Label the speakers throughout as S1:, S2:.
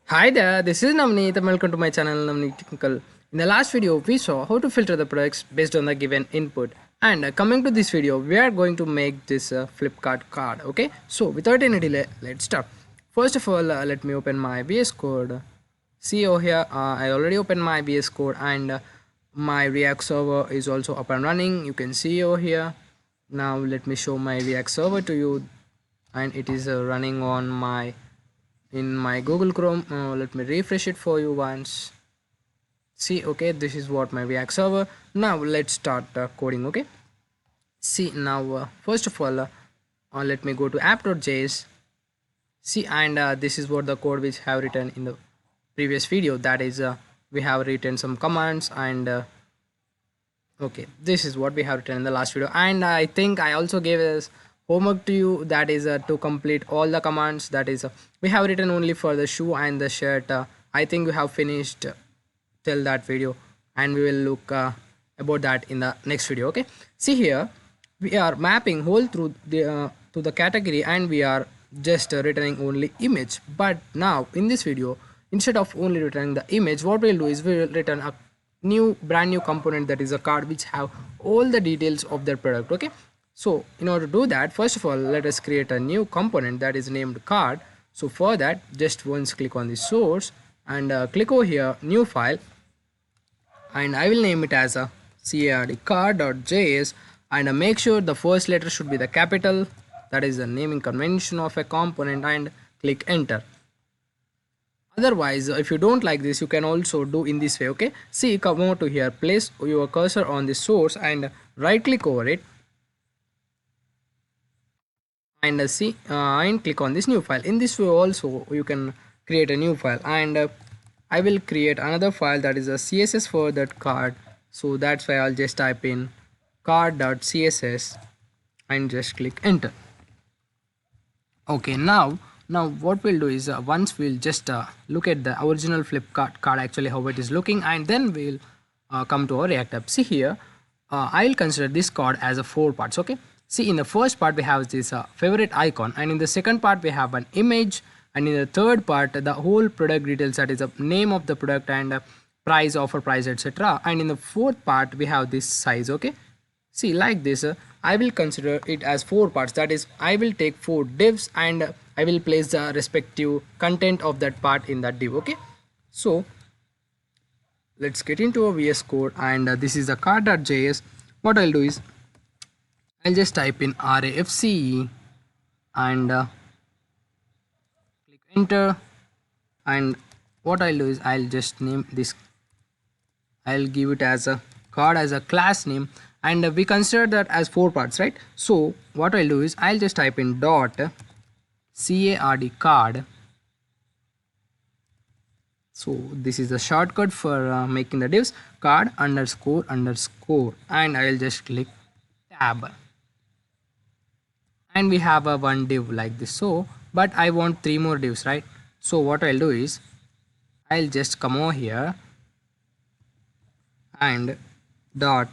S1: Hi there, this is Navneet and welcome to my channel Navneet Technical. In the last video, we saw how to filter the products based on the given input. And coming to this video, we are going to make this Flipkart card. Okay, so without any delay, let's start. First of all, let me open my VS Code. See over here, I already opened my VS Code and my React server is also up and running. You can see over here. Now let me show my React server to you, and it is running on my in my Google Chrome. Let me refresh it for you once. See, okay, this is what my React server. Now let's start coding. Okay, see now first of all, let me go to app.js. See, and this is what the code which I have written in the previous video. That is, we have written some commands and okay, this is what we have written in the last video, and I think I also gave us homework to you, that is to complete all the commands. That is, we have written only for the shoe and the shirt. I think we have finished till that video, and we will look about that in the next video. Okay, see here, we are mapping whole through the to the category, and we are just returning only image. But now in this video, instead of only returning the image, what we'll do is we will return a brand new component, that is a card which have all the details of their product. Okay, so in order to do that, first of all, let us create a new component that is named card. So for that, just once click on the source and click over here, new file, and I will name it as a card.js, and make sure the first letter should be the capital. That is the naming convention of a component, and click enter. Otherwise, if you don't like this, you can also do in this way. Okay, see, come over to here, place your cursor on the source and right click over it, and see and click on this new file. In this way also you can create a new file, and I will create another file, that is a css for that card. So that's why I'll just type in card.css and just click enter. Okay, now what we'll do is once we'll just look at the original Flipkart card, actually how it is looking, and then we'll come to our React app. See here, I'll consider this card as a 4 parts. Okay, see, in the first part we have this favorite icon, and in the second part we have an image, and in the third part the whole product details, that is the name of the product and price, offer price, etc. And in the fourth part we have this size. Okay, see, like this, I will consider it as 4 parts. That is, I will take 4 divs, and I will place the respective content of that part in that div. Okay, so let's get into a VS Code, and this is the card.js. What I'll do is I'll just type in RAFCE and click enter. And what I'll do is I'll just name this, I'll give it as a card as a class name, and we consider that as 4 parts, right? So what I'll do is I'll just type in dot card. So this is the shortcut for making the divs, card underscore underscore, and I'll just click tab, and we have a one div like this. So but I want 3 more divs, right? So what I'll do is I'll just come over here and dot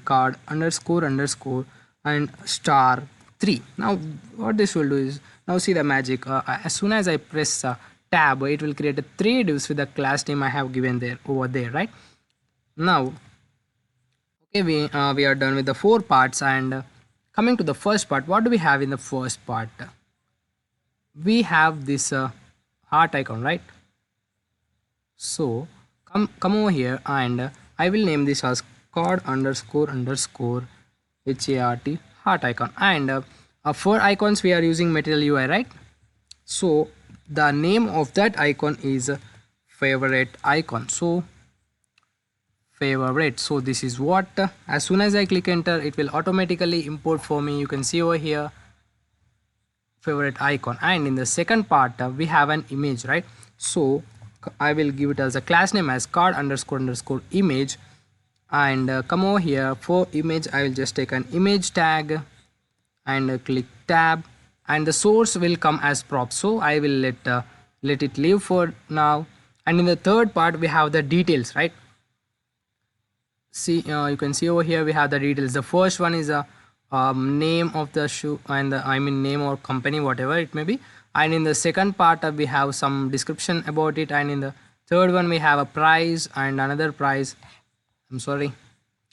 S1: card underscore underscore and star 3. Now what this will do is, now see the magic, as soon as I press tab, it will create a 3 divs with the class name I have given there over there, right? Now okay, we are done with the 4 parts, and coming to the first part, what do we have in the first part? We have this heart icon, right? So come over here, and I will name this as card underscore underscore heart icon, and for icons we are using material UI, right? So the name of that icon is favorite icon. So favorite, so this is what, as soon as I click enter, it will automatically import for me. You can see over here favorite icon, and in the second part we have an image, right? So I will give it as a class name as card underscore underscore image, and come over here, for image I will just take an image tag and click tab, and the source will come as prop, so I will let it live for now. And in the third part we have the details, right? See, you can see over here we have the details. The first one is a name of the shoe, and I mean name or company, whatever it may be. and in the second part we have some description about it, and in the third one we have a price and another price, I'm sorry,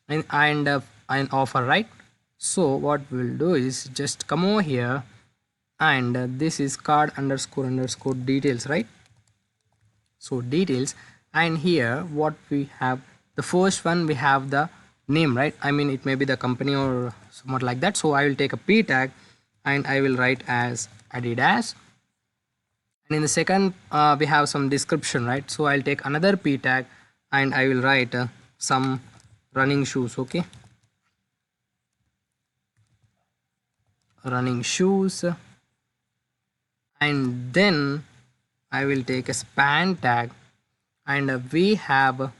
S1: and an offer, right? So what we'll do is just come over here, and this is card underscore underscore details, right? So details, and here what we have, the first one we have the name, right? I mean, it may be the company or somewhat like that. So I will take a p tag and I will write as Adidas, and in the second we have some description, right? So I'll take another p tag and I will write some running shoes, okay? Running shoes, and then I will take a span tag, and we have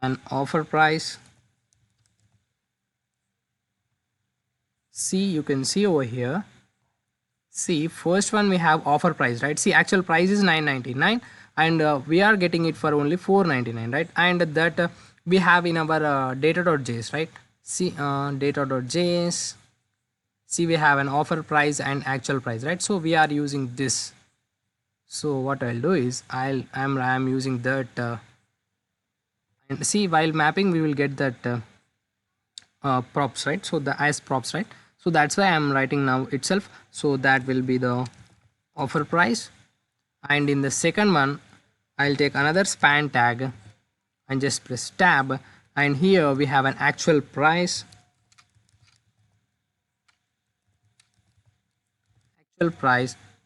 S1: an offer price. See, you can see over here, see, first one we have offer price, right? See, actual price is 999, and we are getting it for only 499, right? And that we have in our data.js, right? See, data.js, see, we have an offer price and actual price, right? So we are using this. So what I'll do is I'm using that and see, while mapping we will get that props, right? So the as props, right? So that's why I'm writing now itself. So that will be the offer price, and in the second one I'll take another span tag and just press tab, and here we have an actual price,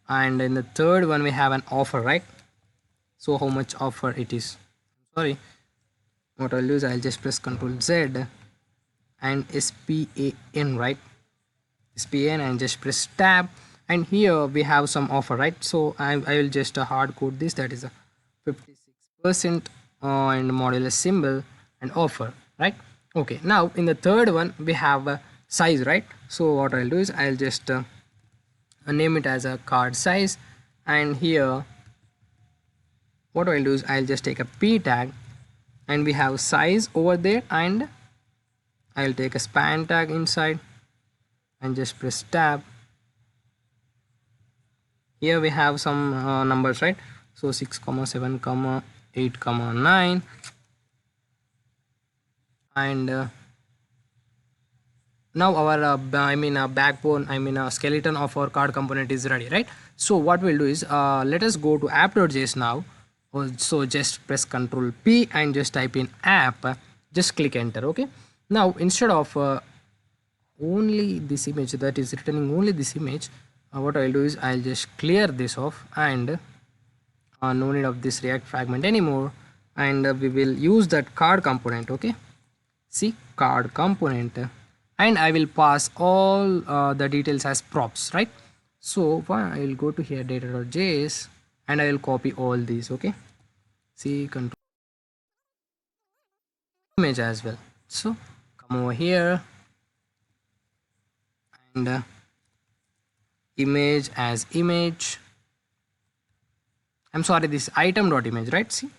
S1: and in the third one we have an offer, right? So how much offer it is, sorry, what I'll do is I'll just press Ctrl Z and SPAN, right? SPAN, and just press tab, and here we have some offer, right? So I will just hard code this, that is a 56% and modulus symbol and offer, right? Okay, now in the third one we have a size, right? So what I'll do is I'll just name it as a card size, and here what I'll do is I'll just take a p tag, and we have size over there, and I'll take a span tag inside and just press tab. Here we have some numbers, right? So 6 comma 7 comma 8 comma 9, and now our backbone, skeleton of our card component is ready, right? So what we'll do is let us go to app.js now. So just press Ctrl P and just type in app, just click enter, okay? Now instead of only this image that is returning only this image, what I'll do is I'll just clear this off, and no need of this react fragment anymore, and we will use that card component, okay? See, card component, and I will pass all the details as props, right? So I will go to here data.js, and I will copy all these, okay? See, control image as well. So come over here, and image as image, I'm sorry, this item.image, right? See,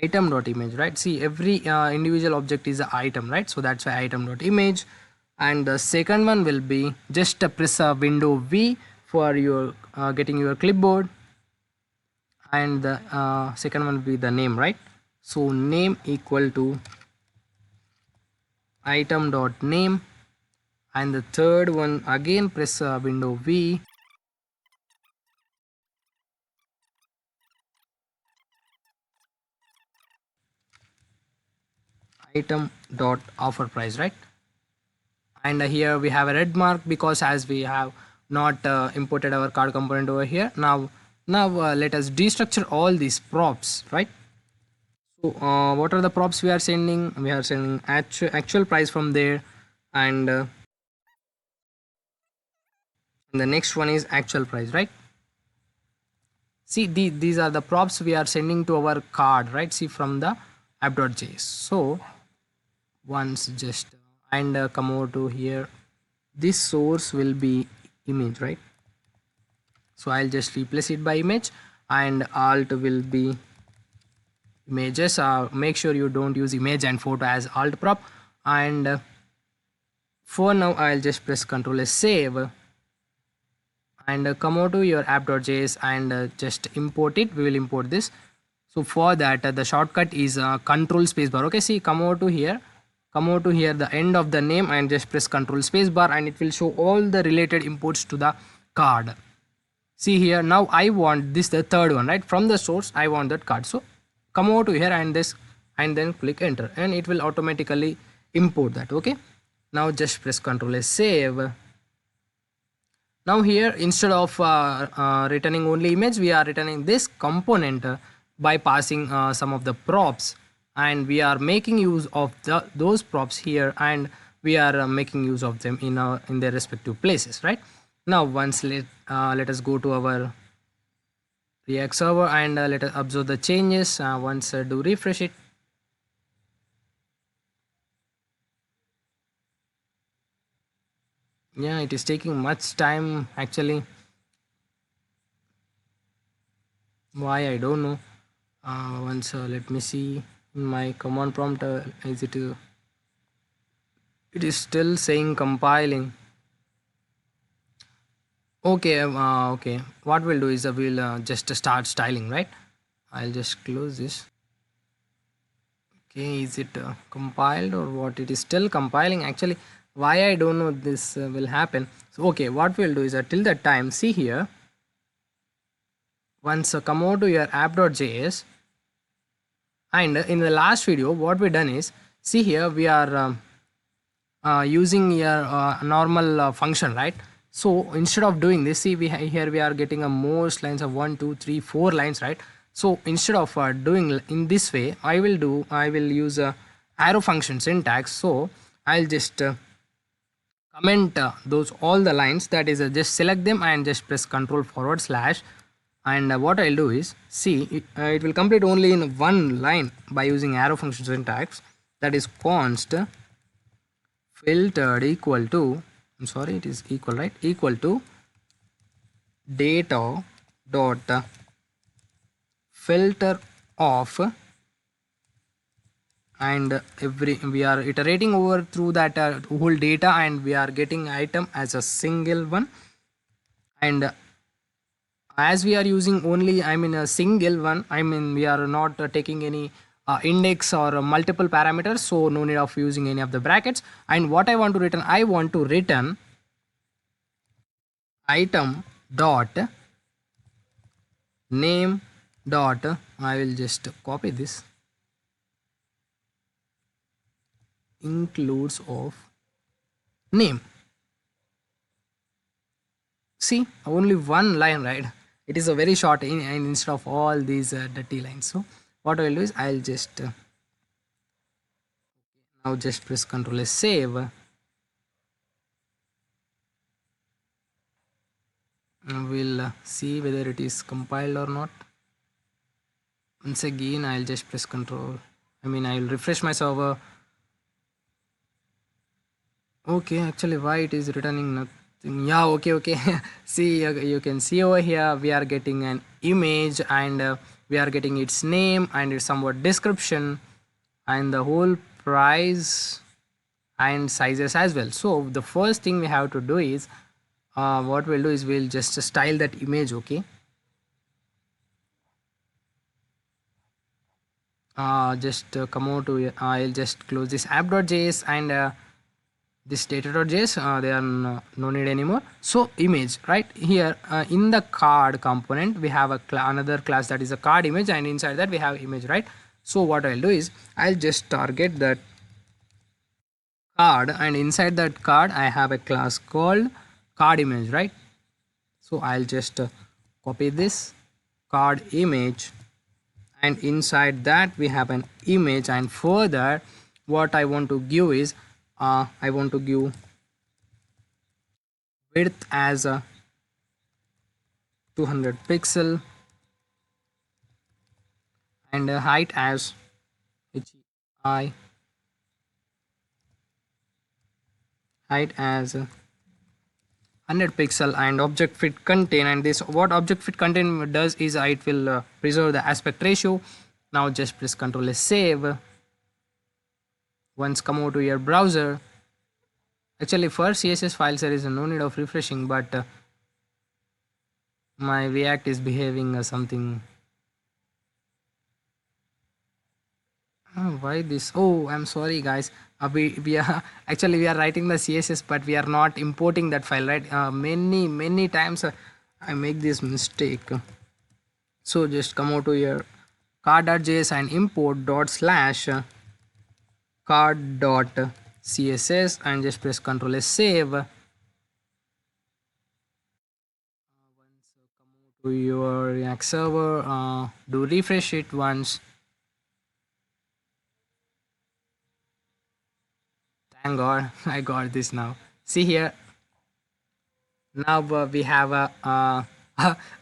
S1: item.image, right? See, every individual object is an item, right? So that's why item.image, and the second one will be just press a window V for your getting your clipboard, and the second one will be the name, right? So name equal to item.name, and the third one again press window V, item dot offer price, right? And here we have a red mark because as we have not imported our card component over here. Now let us destructure all these props, right? So what are the props we are sending? We are sending actual price from there, and the next one is actual price, right? See, these are the props we are sending to our card, right? See, from the app.js. So once just and come over to here, this source will be image, right? So I'll just replace it by image, and alt will be images. Make sure you don't use image and photo as alt prop, and for now I'll just press Ctrl S, save, and come over to your app.js and just import it. We will import this. So for that the shortcut is control spacebar. Okay, see, come over to here, the end of the name, and just press control spacebar, and it will show all the related imports to the card. See here, now I want this, the third one, right? From the source I want that card. So come over to here and this, and then click enter, and it will automatically import that. Okay, now just press control S, save. Now here, instead of returning only image, we are returning this component by passing some of the props, and we are making use of those props here, and we are making use of them in their respective places, right? Now once let us go to our React server, and let us observe the changes. Once do refresh it. Yeah, it is taking much time actually. Why, I don't know. Once let me see in my command prompt. Is it? It is still saying compiling. Okay, okay. What we'll do is we'll just start styling, right? I'll just close this. Okay, is it compiled or what? It is still compiling actually. Why, I don't know this will happen. So okay, what we'll do is till that time, see here. Once come over to your app.js, and in the last video what we done is, see here, we are using your normal function, right? So instead of doing this, see, here we are getting a most lines of 1 2 3 4 lines, right? So instead of doing in this way, I will use a arrow function syntax. So I'll just comment those all the lines, that is just select them and just press control forward slash, and what I'll do is, see, it will complete only in one line by using arrow function syntax, that is const filtered equal to, I'm sorry, it is equal, right? Equal to data dot filter of, and every we are iterating over through that whole data, and we are getting item as a single one. And as we are using only, I mean, a single one, I mean, we are not taking any index or multiple parameters, so no need of using any of the brackets. And what I want to return, I want to return item dot name dot, I will just copy this, includes of name. See, only one line, right? It is a very short and instead of all these dirty lines. So what I will do is, I'll just now just press Ctrl S, save. We'll see whether it is compiled or not. Once again, I'll just press Ctrl, I mean, I'll refresh my server. Okay, actually, why it is returning nothing? Yeah, okay, okay. See, you can see over here, we are getting an image, and we are getting its name and its somewhat description, and the whole price and sizes as well. So the first thing we have to do is, what we'll do is, we'll just style that image. Okay, just come over to, I'll just close this app.js and this data.js, they are no need anymore. So image, right here, in the card component we have another class, that is a card image, and inside that we have image, right? So what I'll do is, I'll just target that card, and inside that card I have a class called card image, right? So I'll just copy this card image, and inside that we have an image, and further what I want to give is, I want to give width as a 200 pixel, and height as HI, height as 100 pixel, and object fit contain. And this, what object fit contain does is, it will preserve the aspect ratio. Now just press Ctrl S, save. Once come over to your browser, actually for CSS files there is no need of refreshing, but my React is behaving something. Why this? Oh, I'm sorry, guys. We are actually we are writing the CSS, but we are not importing that file, right? Many times I make this mistake. So just come out to your card.js and import dot slash card dot css and just press Ctrl S save. To your React server, do refresh it once. Thank God I got this now. See here. Now we have a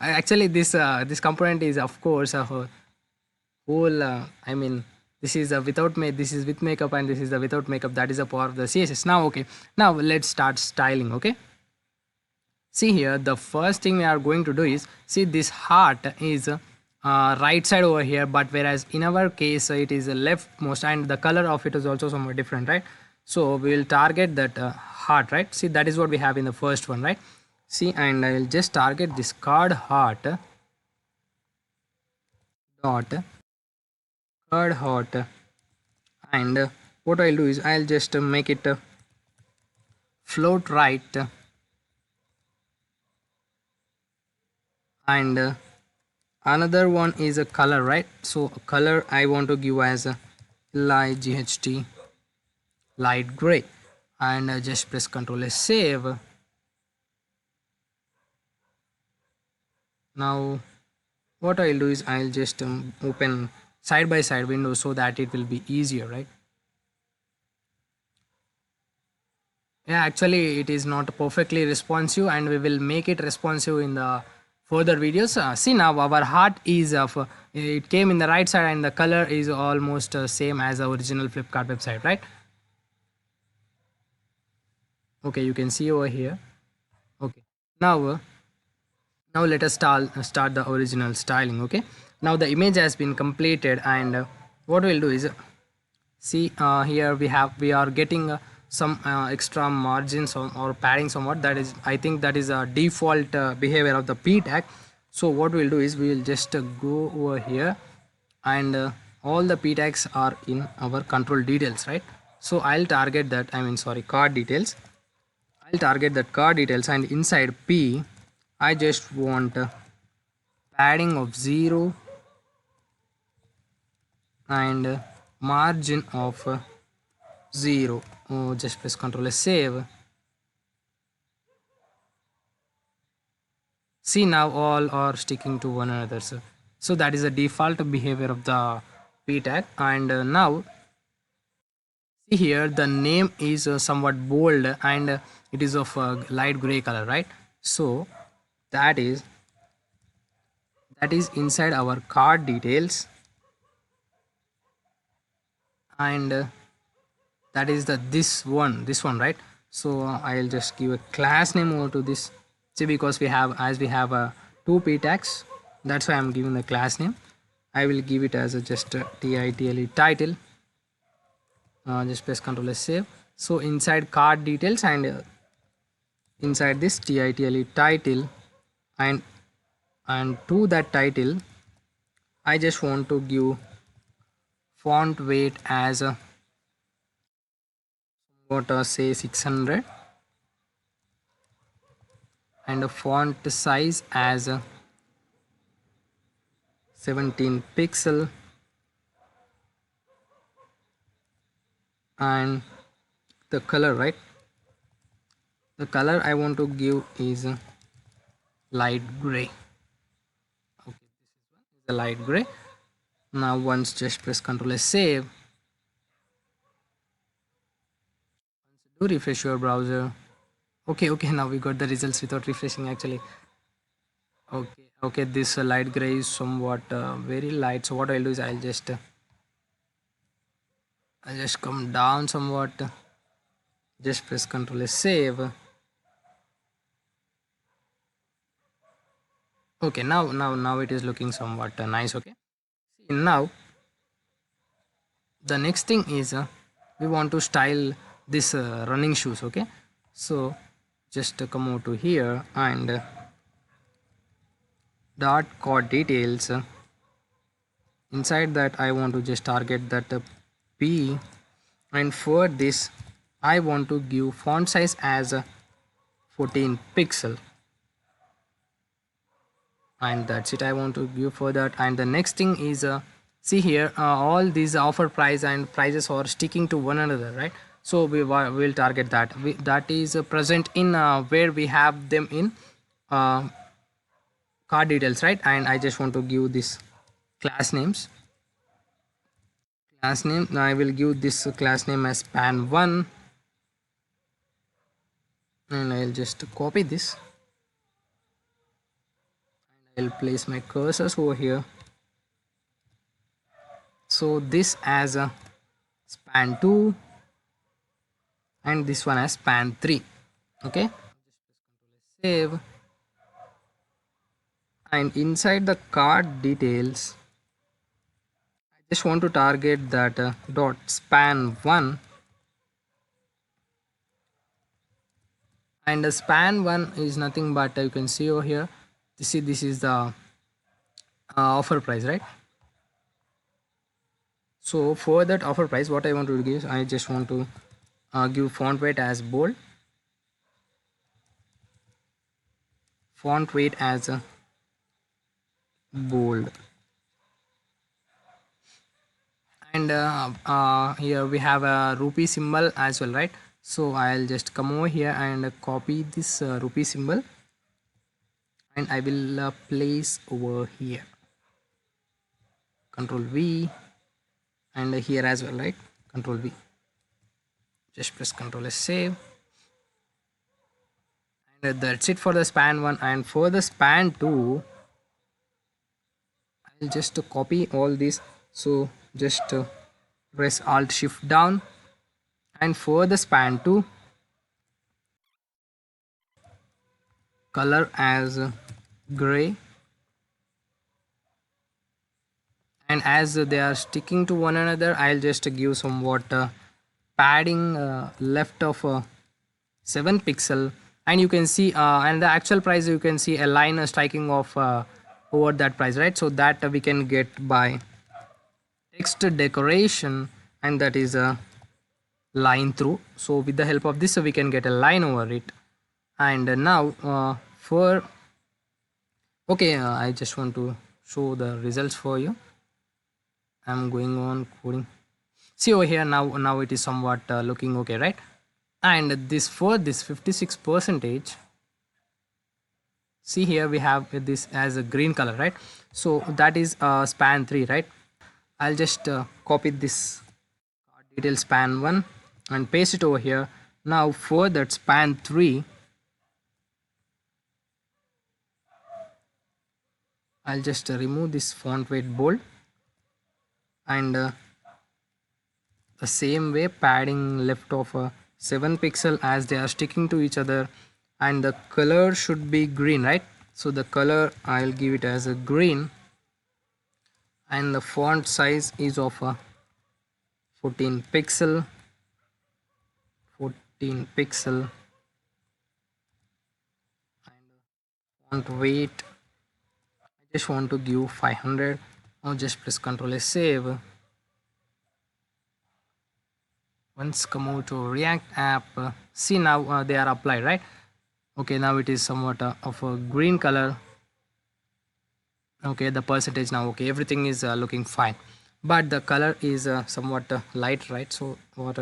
S1: actually this component is of course a whole I mean this is a without this is with makeup and this is the without makeup, that is a part of the CSS. Now okay, now let's start styling. Okay, see here, the first thing we are going to do is, see this heart is right side over here, but whereas in our case it is leftmost and the color of it is also somewhat different, right? So we will target that heart, right? See, that is what we have in the first one, right? See, and I will just target this card heart dot card heart, and what I'll do is I'll just make it float right, and another one is a color, right? So color I want to give as a LIGHT light gray, and just press Ctrl S save. Now what I'll do is I'll just open side by side window so that it will be easier, right? Yeah, actually it is not perfectly responsive and we will make it responsive in the further videos. See, now our heart is of it came in the right side and the color is almost same as the original Flipkart website, right? Okay, you can see over here. Okay, now now let us start the original styling. Okay, now the image has been completed, and what we'll do is, see here we are getting some extra margins or padding somewhat. That is, I think that is a default behavior of the p tag. So what we'll do is we will just go over here, and all the p tags are in our control details, right? So I'll target that, I mean sorry, card details. I'll target that card details, and inside p I just want padding of 0 and margin of 0. Oh, just press Ctrl S save. See, now all are sticking to one another. So that is the default behavior of the p tag. And now see here, the name is somewhat bold, and it is of light gray color, right? So that is inside our card details, and that is the this one, right? So I'll just give a class name over to this. See, because we have, as we have two p tags, that's why I'm giving the class name. I will give it as a just a title title. Just press Ctrl S save. So inside card details, and inside this title title, and to that title I just want to give font weight as a what say 600, and a font size as 17 pixel, and the color, right? The color I want to give is light gray. Okay, this is the light gray. Now once just press Ctrl S save. Do refresh your browser. Okay, now we got the results without refreshing actually. Okay, this light gray is somewhat very light. So what I'll do is I'll just come down somewhat. Just press Ctrl S save. Okay, now it is looking somewhat nice. Okay, see, now the next thing is we want to style this running shoes. Okay, so just come over to here, and dot card details. Inside that I want to just target that P, and for this I want to give font size as 14 pixel, and that's it I want to give for that. And the next thing is see here, all these offer price and prices are sticking to one another, right? So will target that that is present in where we have them in uh, card details, right? And I just want to give this class names. Class name, I will give this class name as span1, and I'll just copy this. I'll place my cursors over here. So this as a span 2 and this one as span 3. Okay, save, and inside the card details I just want to target that dot span 1, and the span 1 is nothing but you can see over here, see this is the offer price, right? So for that offer price what I want to give is I just want to give font weight as bold, font weight as bold, and here we have a rupee symbol as well, right? So I'll just come over here and copy this rupee symbol, and I will place over here, control V, and here as well, right? Control V, just press control S, save, and that's it for the span 1. And for the span 2 I'll just copy all this, so just press alt shift down, and for the span 2 color as gray, and as they are sticking to one another I'll just give somewhat padding left of 7 pixel, and you can see and the actual price you can see a line striking off over that price, right? So that we can get by text decoration, and that is a line through. So with the help of this we can get a line over it. And now for okay, I just want to show the results for you. I'm going on coding. See over here, now it is somewhat looking okay, right? And this for this 56 percentage, see here we have this as a green color, right? So that is span 3, right? I'll just copy this detail span 1 and paste it over here. Now for that span 3 I'll just remove this font weight bold, and the same way padding left of 7 pixel as they are sticking to each other, and the color should be green, right? So the color I'll give it as a green, and the font size is of 14 pixel, 14 pixel, and font weight I just want to give 500. Now just press Ctrl S, save. Once come over to React app, see now they are applied, right? Okay, now it is somewhat of a green color. Okay, the percentage now, okay, everything is looking fine, but the color is somewhat light, right? So what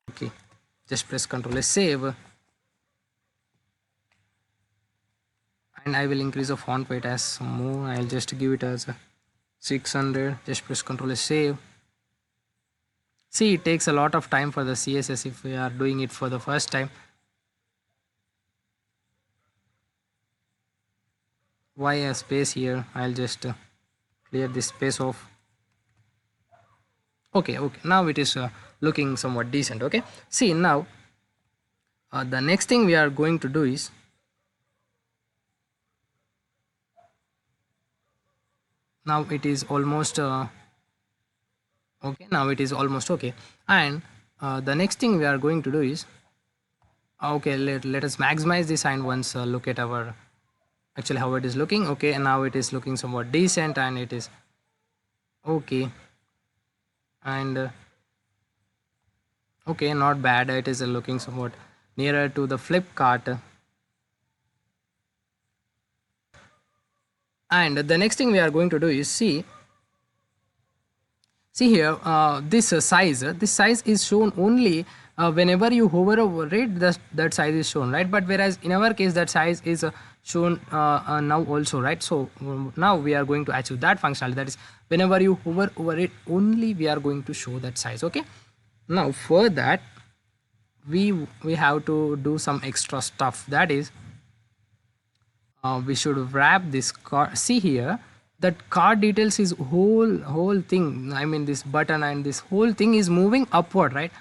S1: okay, just press Ctrl S, save, and I will increase the font weight as more. I'll just give it as 600. Just press Ctrl S, save. See, it takes a lot of time for the CSS if we are doing it for the first time. Why a space here? I'll just clear this space off. Okay, now it is looking somewhat decent. Okay, see now the next thing we are going to do is now it is almost okay, now it is almost okay. And the next thing we are going to do is okay, let us maximize this, and once look at our actually how it is looking. Okay, and now it is looking somewhat decent, and it is okay. And okay, not bad. It is looking somewhat nearer to the Flipkart. And the next thing we are going to do is see here, this size is shown only whenever you hover over it, that size is shown, right? But whereas in our case that size is shown now also, right? So now we are going to achieve that functionality, that is whenever you hover over it only we are going to show that size. Okay, now for that we have to do some extra stuff, that is we should wrap this card. See here, that card details is whole thing, I mean this button and this whole thing is moving upward, right?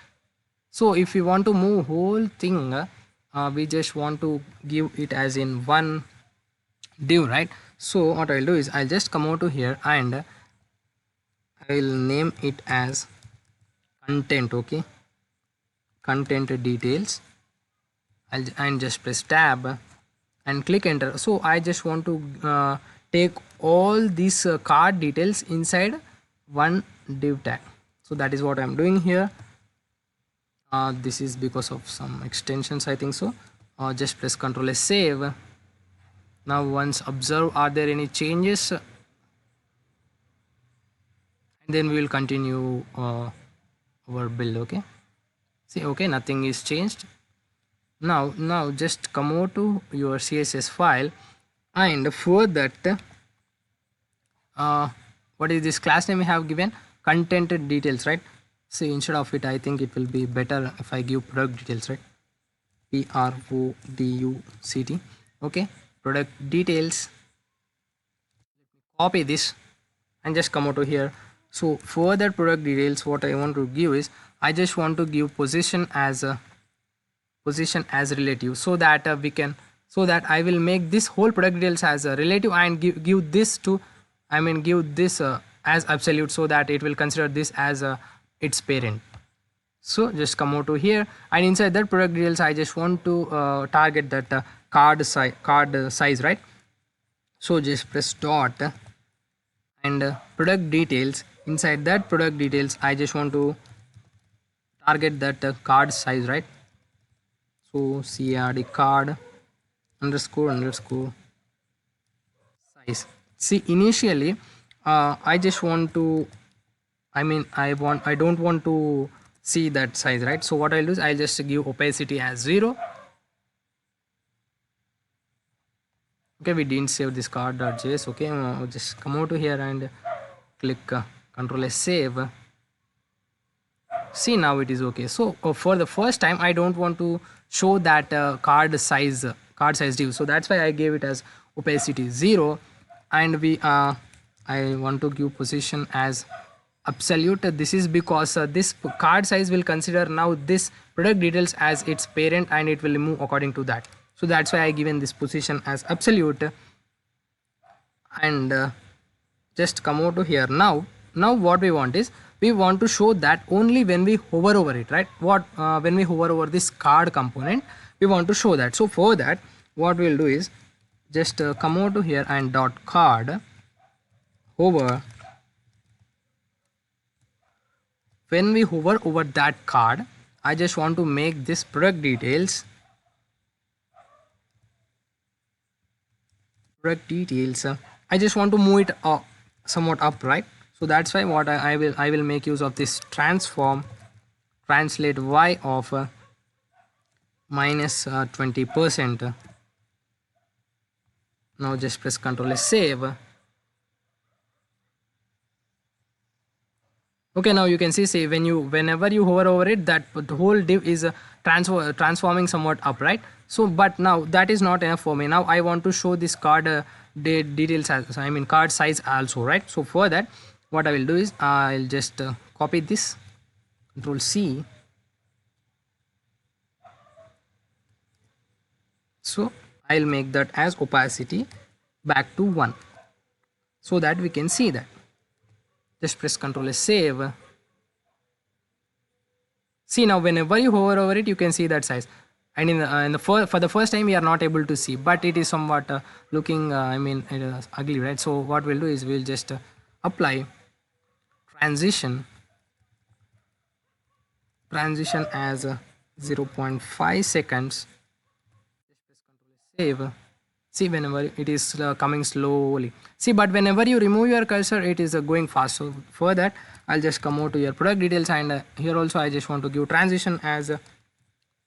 S1: So if we want to move whole thing, we just want to give it as in one div, right? So what I'll do is I'll just come over to here and I'll name it as content. Okay, content details. And just press tab and click enter. So I just want to take all these card details inside one div tag. So that is what I'm doing here. This is because of some extensions, I think so. Just press Ctrl S, save. Now once observe, are there any changes? And then we will continue our build. Okay, see, okay, nothing is changed. Now just come over to your CSS file, and for that what is this class name we have given? Content details, right? See, instead of it I think it will be better if I give product details, right? PRODUCT. Okay, product details. Copy this and just come over to here. So for that product details, what I want to give is I just want to give position as relative, so that we can, so that I will make this whole product details as a relative and give this to, I mean give this as absolute, so that it will consider this as its parent. So just come over to here, and inside that product details I just want to target that card size, right? So just press dot and product details. Inside that product details I just want to target that card size, right? So crd card underscore size. See, initially I just want to, I don't want to see that size, right? So what I'll do is I'll just give opacity as 0. Okay, we didn't save this card.js. Okay, I'll just come over to here and click Ctrl S, save. See, now it is okay. So for the first time I don't want to show that card size div, so that's why I gave it as opacity 0, and I want to give position as absolute. This is because this card size will consider now this product details as its parent, and it will move according to that. So that's why I given this position as absolute. And just come over to here. Now what we want is we want to show that only when we hover over it, right? When we hover over this card component, we want to show that. So for that what we'll do is just come over to here and dot card hover. When we hover over that card, I just want to make this product details I just want to move it up, somewhat up, right? So that's why what I will make use of this transform translate y of minus 20%. Now just press Ctrl S, save. Okay, now you can see whenever you hover over it, that the whole div is transforming somewhat up, right? So but now that is not enough for me. Now I want to show this card details as, I mean card size also, right? So for that what I will do is I'll just copy this, Ctrl C. So I'll make that as opacity back to 1, so that we can see that. Just press Ctrl S, save. See, now whenever you hover over it, you can see that size. and for the first time we are not able to see, but it is somewhat looking I mean it is ugly, right? So what we'll do is we'll just apply transition as 0 0.5 seconds. Save. See, whenever it is coming slowly, see, but whenever you remove your cursor it is going fast. So for that I'll just come over to your product details, and here also I just want to give transition as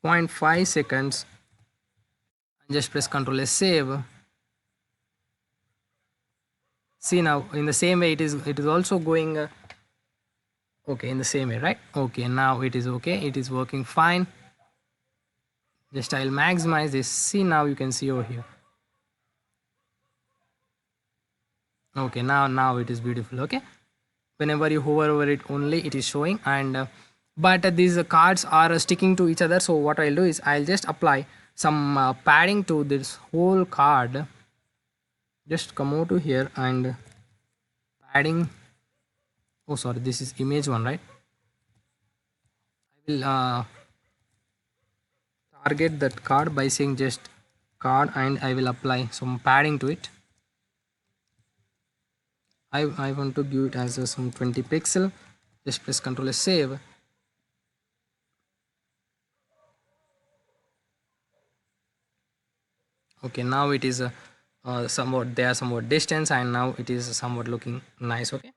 S1: 0.5 seconds, and just press Ctrl S, save. See, now in the same way it is also going okay, in the same way, right? Okay, now it is okay, it is working fine. Just I'll maximize this. See, now you can see over here. Okay, now it is beautiful. Okay, whenever you hover over it only it is showing, and but these cards are sticking to each other. So what I'll do is I'll just apply some padding to this whole card. Just come over to here and padding. Oh, sorry, this is image one, right? I will target that card by saying just card, and I will apply some padding to it. I want to give it as some 20 pixel. Just press Ctrl S, save. Okay, now it is somewhat, they are somewhat distance, and now it is somewhat looking nice. Okay,